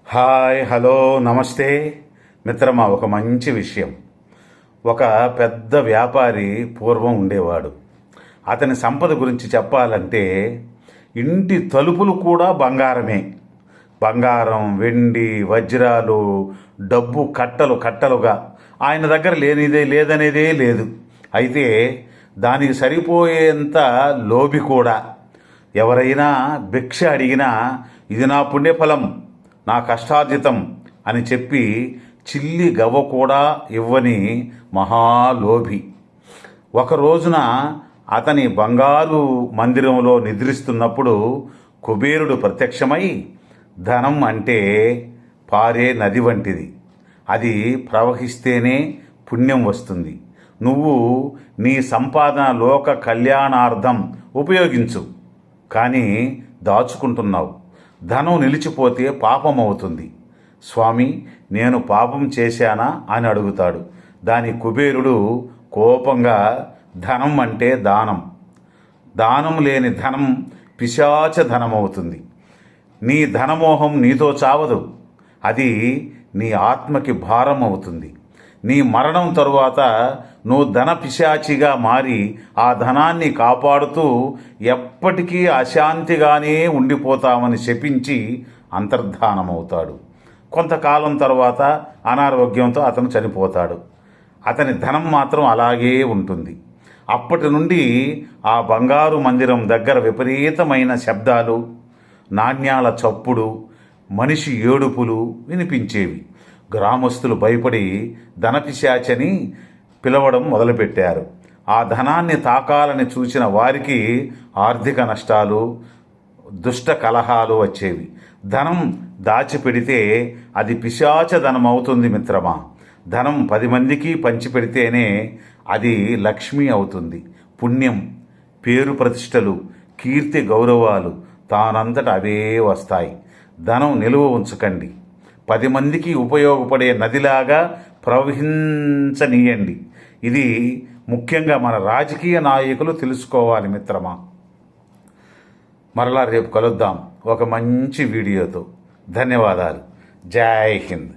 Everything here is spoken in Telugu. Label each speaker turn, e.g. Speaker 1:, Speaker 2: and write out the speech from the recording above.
Speaker 1: హాయ్, హలో, నమస్తే మిత్రమా. ఒక మంచి విషయం. ఒక పెద్ద వ్యాపారి పూర్వం ఉండేవాడు. అతని సంపద గురించి చెప్పాలంటే ఇంటి తలుపులు కూడా బంగారమే. బంగారం, వెండి, వజ్రాలు, డబ్బు కట్టలు కట్టలుగా. ఆయన దగ్గర లేదనేదే లేదు. అయితే దానికి సరిపోయేంత లోబి కూడా. ఎవరైనా భిక్ష అడిగినా ఇది నా పుణ్యఫలం, నా కష్టార్జితం అని చెప్పి చిల్లి గవ్వ కూడా ఇవ్వని మహాలోభి. ఒక రోజున అతని బంగారు మందిరంలో నిద్రిస్తున్నప్పుడు కుబేరుడు ప్రత్యక్షమై, ధనం అంటే పారే నది వంటిది, అది ప్రవహిస్తేనే పుణ్యం వస్తుంది. నువ్వు నీ సంపాదన లోక కళ్యాణార్థం ఉపయోగించు, కానీ దాచుకుంటున్నావు. ధనం నిలిచిపోతే పాపం అవుతుంది. స్వామి, నేను పాపం చేశానా అని అడుగుతాడు. దాని కుబేరుడు కోపంగా, ధనం అంటే దానం, దానం లేని ధనం పిశాచ ధనమవుతుంది. నీ ధనమోహం నీతో చావదు, అది నీ ఆత్మకి భారం అవుతుంది. నీ మరణం తరువాత నువ్వు ధన పిశాచిగా మారి ఆ ధనాన్ని కాపాడుతూ ఎప్పటికీ అశాంతిగానే ఉండిపోతామని శపించి అంతర్ధానమవుతాడు. కొంతకాలం తర్వాత అనారోగ్యంతో అతను చనిపోతాడు. అతని ధనం మాత్రం అలాగే ఉంటుంది. అప్పటి నుండి ఆ బంగారు మందిరం దగ్గర విపరీతమైన శబ్దాలు, నాణ్యాల చప్పుడు, మనిషి ఏడుపులు వినిపించేవి. గ్రామస్తులు భయపడి ధనపిశాచని పిలవడం మొదలుపెట్టారు. ఆ ధనాన్ని తాకాలని చూసిన వారికి ఆర్థిక నష్టాలు, దుష్ట కలహాలు వచ్చేవి. ధనం దాచిపెడితే అది పిశాచ ధనం అవుతుంది మిత్రమా. ధనం 10 మందికి పంచిపెడితేనే అది లక్ష్మి అవుతుంది. పుణ్యం, పేరు ప్రతిష్టలు, కీర్తి గౌరవాలు తానంతట అవే వస్తాయి. ధనం నిలువ ఉంచకండి. 10 మందికి ఉపయోగపడే నదిలాగా ప్రవహించనీయండి. ఇది ముఖ్యంగా మన రాజకీయ నాయకులు తెలుసుకోవాలి మిత్రమా. మరలా రేపు కలుద్దాం ఒక మంచి వీడియోతో. ధన్యవాదాలు. జై హింద్.